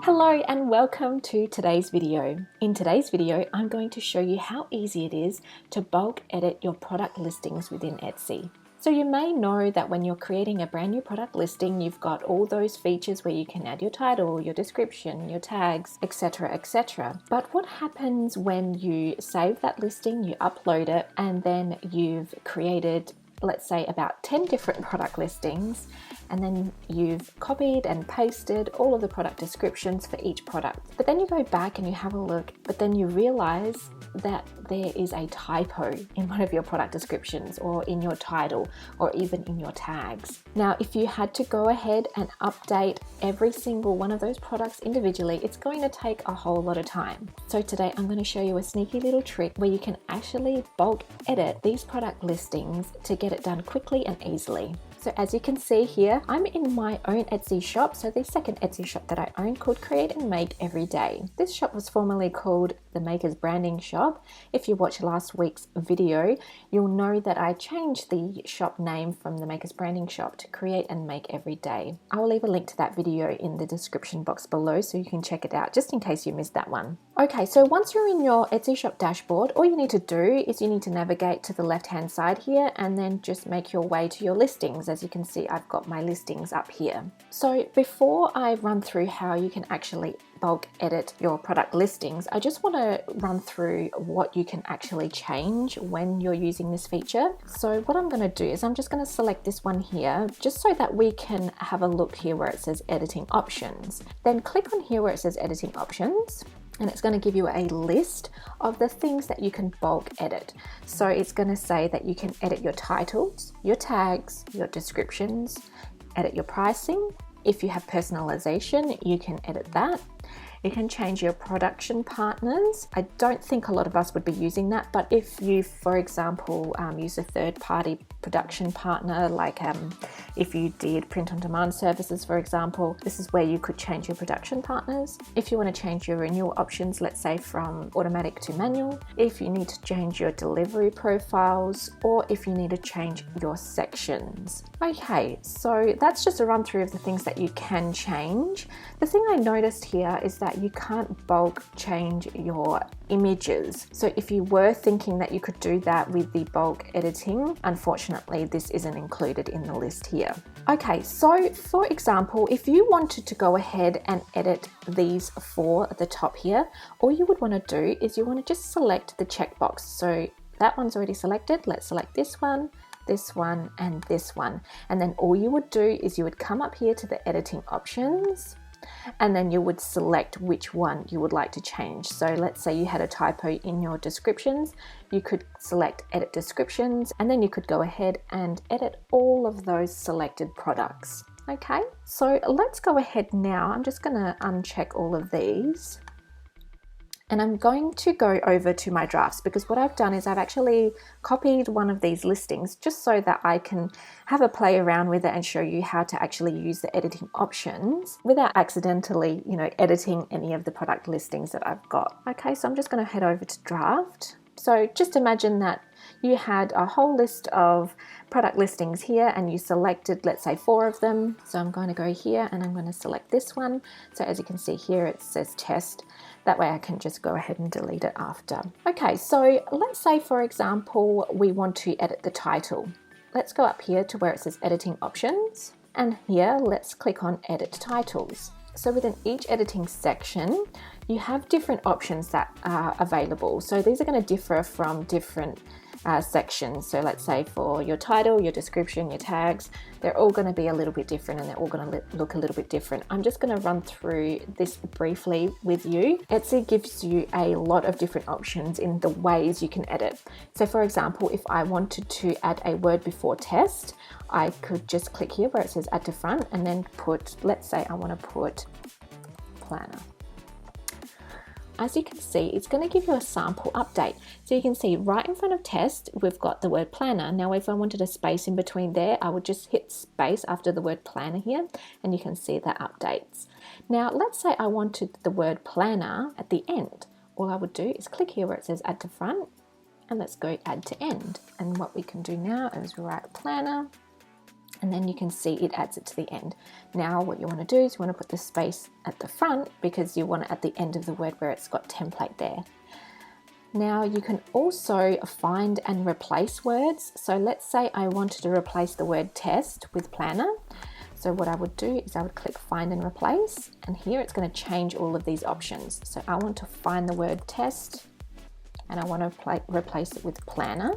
Hello and welcome to today's video. In today's video, I'm going to show you how easy it is to bulk edit your product listings within Etsy. So you may know that when you're creating a brand new product listing, you've got all those features where you can add your title, your description, your tags, etc, etc. But what happens when you save that listing, you upload it, and then you've created, let's say, about 10 different product listings, and then you've copied and pasted all of the product descriptions for each product. But then you go back and you have a look, but then you realize that there is a typo in one of your product descriptions or in your title or even in your tags. Now, if you had to go ahead and update every single one of those products individually, it's going to take a whole lot of time. So today I'm going to show you a sneaky little trick where you can actually bulk edit these product listings to get it done quickly and easily. So as you can see here, I'm in my own Etsy shop, so the second Etsy shop that I own, called Create and Make Every Day. This shop was formerly called the Maker's Branding Shop. If you watched last week's video, you'll know that I changed the shop name from the Maker's Branding Shop to Create and Make Every Day. I will leave a link to that video in the description box below so you can check it out just in case you missed that one. Okay, so once you're in your Etsy shop dashboard, all you need to do is you need to navigate to the left-hand side here and then just make your way to your listings. As you can see, I've got my listings up here. So before I run through how you can actually bulk edit your product listings, I just want to run through what you can actually change when you're using this feature. So what I'm going to do is I'm just going to select this one here just so that we can have a look here where it says editing options. Then click on here where it says editing options, and it's going to give you a list of the things that you can bulk edit. So it's going to say that you can edit your titles, your tags, your descriptions, edit your pricing. If you have personalization, you can edit that. You can change your production partners. I don't think a lot of us would be using that, but if you, for example, use a third-party production partner, like if you did print-on-demand services, for example, this is where you could change your production partners. If you want to change your renewal options, let's say from automatic to manual, if you need to change your delivery profiles, or if you need to change your sections. Okay, so that's just a run through of the things that you can change. The thing I noticed here is that you can't bulk change your images. So if you were thinking that you could do that with the bulk editing, unfortunately, this isn't included in the list here. Okay, so for example, if you wanted to go ahead and edit these four at the top here, all you would want to do is you want to just select the checkbox. So that one's already selected. Let's select this one, and this one. And then all you would do is you would come up here to the editing options, and then you would select which one you would like to change. So let's say you had a typo in your descriptions, you could select edit descriptions, and then you could go ahead and edit all of those selected products. Okay, so let's go ahead now. I'm just going to uncheck all of these. And I'm going to go over to my drafts, because what I've done is I've actually copied one of these listings just so that I can have a play around with it and show you how to actually use the editing options without accidentally, editing any of the product listings that I've got. Okay, so I'm just going to head over to draft. So just imagine that you had a whole list of product listings here and you selected, let's say, 4 of them. So I'm going to go here and I'm going to select this one. So as you can see here, it says test. That way I can just go ahead and delete it after. Okay, so let's say, for example, we want to edit the title. Let's go up here to where it says editing options. And here, let's click on edit titles. So within each editing section, you have different options that are available. So these are going to differ from different sections. So let's say for your title, your description, your tags, they're all going to be a little bit different and they're all going to look a little bit different. I'm just going to run through this briefly with you. Etsy gives you a lot of different options in the ways you can edit. So for example, if I wanted to add a word before test, I could just click here where it says add to front and then put, let's say I want to put planner. As you can see, it's going to give you a sample update. So you can see right in front of test, we've got the word planner. Now, if I wanted a space in between there, I would just hit space after the word planner here, and you can see that updates. Now, let's say I wanted the word planner at the end. All I would do is click here where it says add to front, and let's go add to end. And what we can do now is write planner, and then you can see it adds it to the end. Now what you want to do is you want to put the space at the front because you want it at the end of the word where it's got template there. Now you can also find and replace words. So let's say I wanted to replace the word test with planner. So what I would do is I would click find and replace, and here it's going to change all of these options. So I want to find the word test and I want to replace it with planner.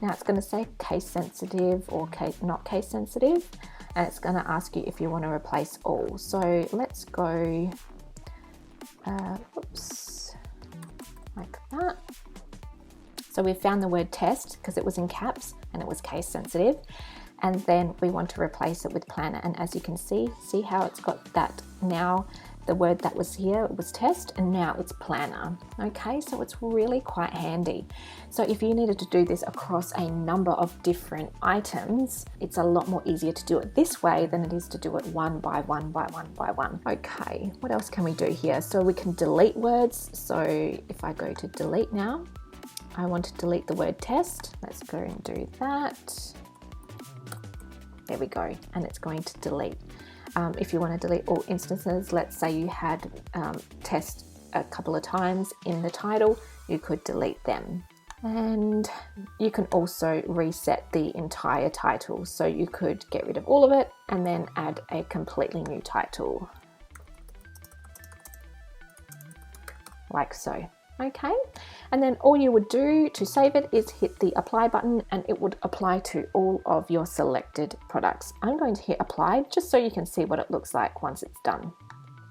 Now it's going to say case sensitive or not case sensitive, and it's going to ask you if you want to replace all. So let's go, like that. So we've found the word test because it was in caps and it was case sensitive. And then we want to replace it with planner. And as you can see how it's got that now, the word that was here was test and now it's planner. Okay, so it's really quite handy. So if you needed to do this across a number of different items, it's a lot more easier to do it this way than it is to do it one by one by one by one. Okay, what else can we do here? So we can delete words. So if I go to delete now, I want to delete the word test. Let's go and do that. There we go, and it's going to delete. If you want to delete all instances, let's say you had test a couple of times in the title, you could delete them. And you can also reset the entire title. So you could get rid of all of it and then add a completely new title. Like so. Okay, and then all you would do to save it is hit the apply button and it would apply to all of your selected products. I'm going to hit apply just so you can see what it looks like once it's done.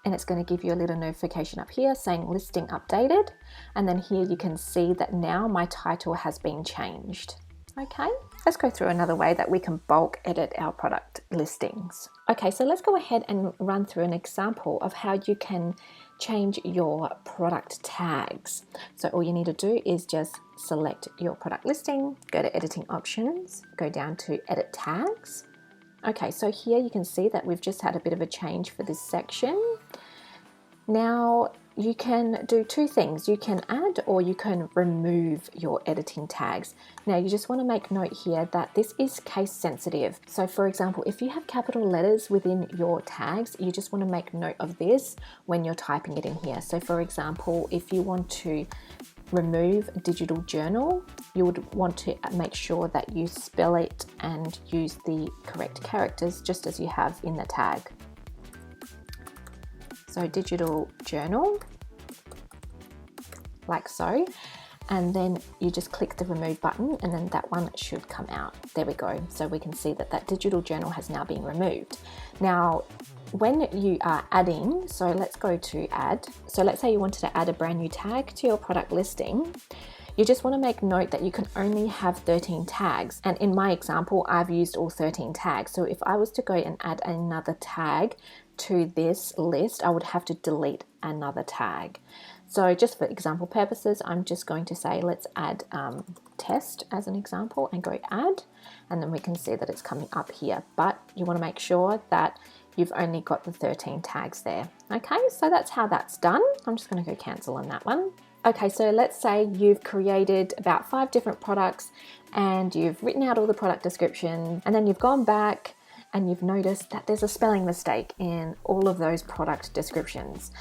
And it's going to give you a little notification up here saying listing updated. And then here you can see that now my title has been changed. Okay, let's go through another way that we can bulk edit our product listings. Okay, so let's go ahead and run through an example of how you can change your product tags. So all you need to do is just select your product listing, go to editing options, go down to edit tags. Okay, so here you can see that we've just had a bit of a change for this section. Now you can do two things. You can add or you can remove your editing tags. Now you just want to make note here that this is case sensitive. So for example, if you have capital letters within your tags, you just want to make note of this when you're typing it in here. So for example, if you want to remove digital journal, you would want to make sure that you spell it and use the correct characters just as you have in the tag. So digital journal, like so, and then you just click the remove button and then that one should come out. There we go. So we can see that that digital journal has now been removed. Now, when you are adding, so let's go to add. So let's say you wanted to add a brand new tag to your product listing. You just want to make note that you can only have 13 tags. And in my example, I've used all 13 tags. So if I was to go and add another tag to this list, I would have to delete another tag. So just for example purposes, I'm just going to say, let's add test as an example and go add, and then we can see that it's coming up here. But you want to make sure that you've only got the 13 tags there. Okay, so that's how that's done. I'm just going to go cancel on that one. Okay, so let's say you've created about 5 different products and you've written out all the product descriptions, and then you've gone back and you've noticed that there's a spelling mistake in all of those product descriptions.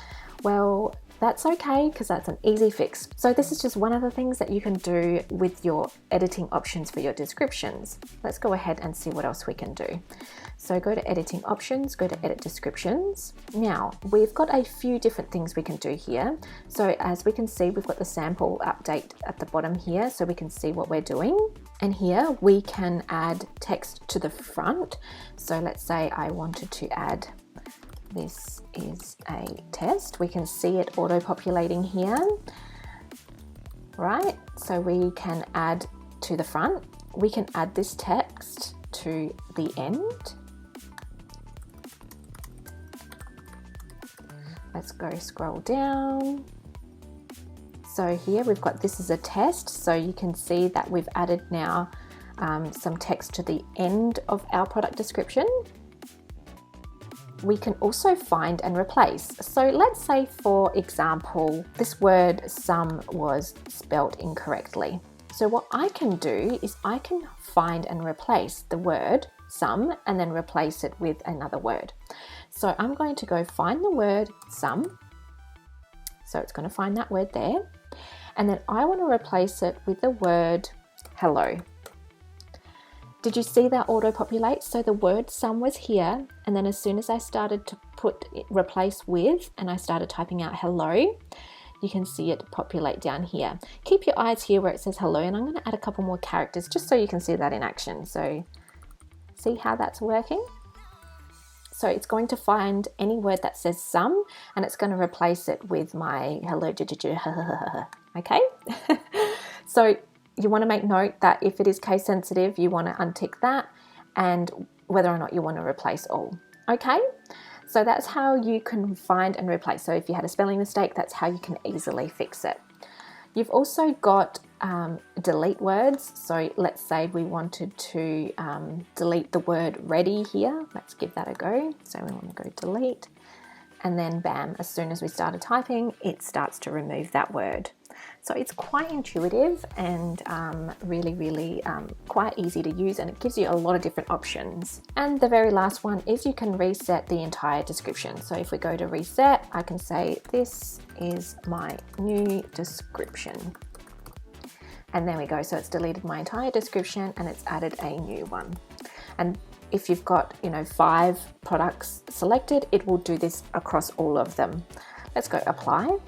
Well, that's okay because that's an easy fix. So this is just one of the things that you can do with your editing options for your descriptions. Let's go ahead and see what else we can do. So go to editing options, go to edit descriptions. Now we've got a few different things we can do here. So as we can see, we've got the sample update at the bottom here so we can see what we're doing. And here we can add text to the front. So let's say I wanted to add, this is a test. We can see it auto-populating here, right? So we can add to the front. We can add this text to the end. Let's go scroll down. So here we've got, this is a test. So you can see that we've added now some text to the end of our product description. We can also find and replace. So let's say, for example, this word some was spelt incorrectly. So what I can do is I can find and replace the word some and then replace it with another word. So I'm going to go find the word some. So it's going to find that word there. And then I want to replace it with the word hello. Did you see that auto-populate? So the word some was here, and then as soon as I started to put replace with and I started typing out hello, you can see it populate down here. Keep your eyes here where it says hello, and I'm going to add a couple more characters just so you can see that in action. So see how that's working? So it's going to find any word that says some and it's going to replace it with my hello, okay? So you want to make note that if it is case sensitive, you want to untick that and whether or not you want to replace all, okay? So that's how you can find and replace. So if you had a spelling mistake, that's how you can easily fix it. You've also got delete words. So let's say we wanted to delete the word ready here. Let's give that a go. So we want to go delete. And then bam, as soon as we started typing, it starts to remove that word. So it's quite intuitive and really quite easy to use, and it gives you a lot of different options. And the very last one is you can reset the entire description. So if we go to reset, I can say this is my new description. And there we go. So it's deleted my entire description and it's added a new one. And if you've got, 5 products selected, it will do this across all of them. Let's go apply.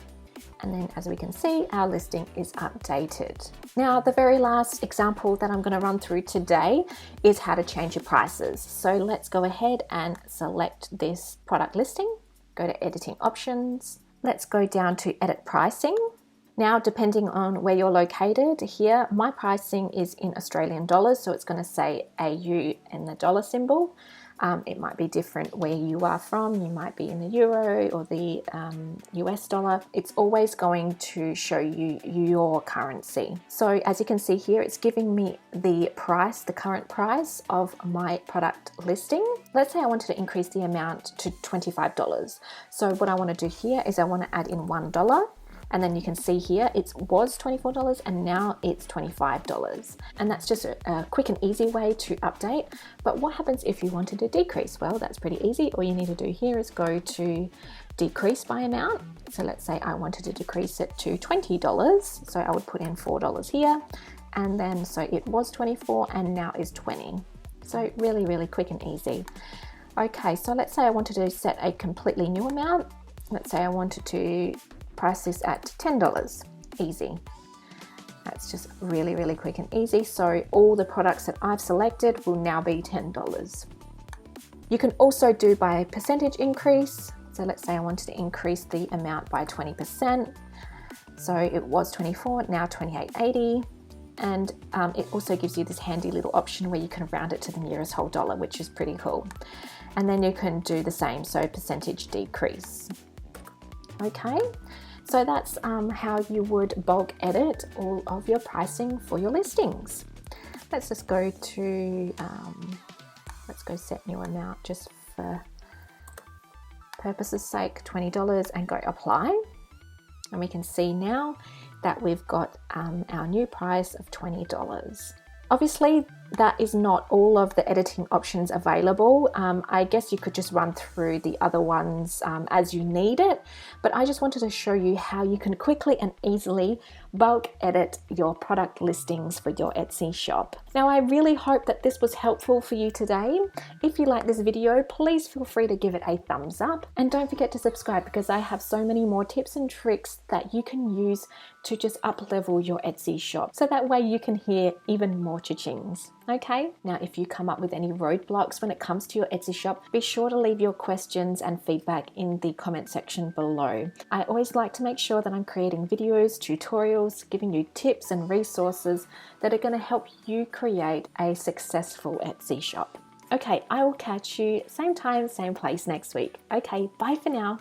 And then as we can see, our listing is updated. Now, the very last example that I'm going to run through today is how to change your prices. So let's go ahead and select this product listing. Go to editing options. Let's go down to edit pricing. Now, depending on where you're located here, my pricing is in Australian dollars, so it's going to say AU and the dollar symbol. It might be different where you are from. You might be in the euro or the US dollar. It's always going to show you your currency. So as you can see here, it's giving me the price, the current price of my product listing. Let's say I wanted to increase the amount to $25. So what I want to do here is I want to add in $1. And then you can see here it was $24 and now it's $25. And that's just a quick and easy way to update. But what happens if you wanted to decrease? Well, that's pretty easy. All you need to do here is go to decrease by amount. So let's say I wanted to decrease it to $20. So I would put in $4 here. And then so it was 24 and now is 20. So really quick and easy. Okay, so let's say I wanted to set a completely new amount. Let's say I wanted to price this at $10. Easy. That's just really quick and easy. So all the products that I've selected will now be $10. You can also do by percentage increase. So let's say I wanted to increase the amount by 20%. So it was 24, now 28.80. And it also gives you this handy little option where you can round it to the nearest whole dollar, which is pretty cool. And then you can do the same, so percentage decrease. Okay, so that's how you would bulk edit all of your pricing for your listings. Let's just go to, let's go set new amount just for purposes sake, $20, and go apply. And we can see now that we've got our new price of $20. Obviously, that is not all of the editing options available. I guess you could just run through the other ones as you need it, but I just wanted to show you how you can quickly and easily bulk edit your product listings for your Etsy shop. Now, I really hope that this was helpful for you today. If you like this video, please feel free to give it a thumbs up, and don't forget to subscribe because I have so many more tips and tricks that you can use to just up level your Etsy shop, so that way you can hear even more cha-chings. Okay, now if you come up with any roadblocks when it comes to your Etsy shop, be sure to leave your questions and feedback in the comment section below. I always like to make sure that I'm creating videos, tutorials, giving you tips and resources that are going to help you create a successful Etsy shop. Okay, I will catch you same time, same place next week. Okay, bye for now.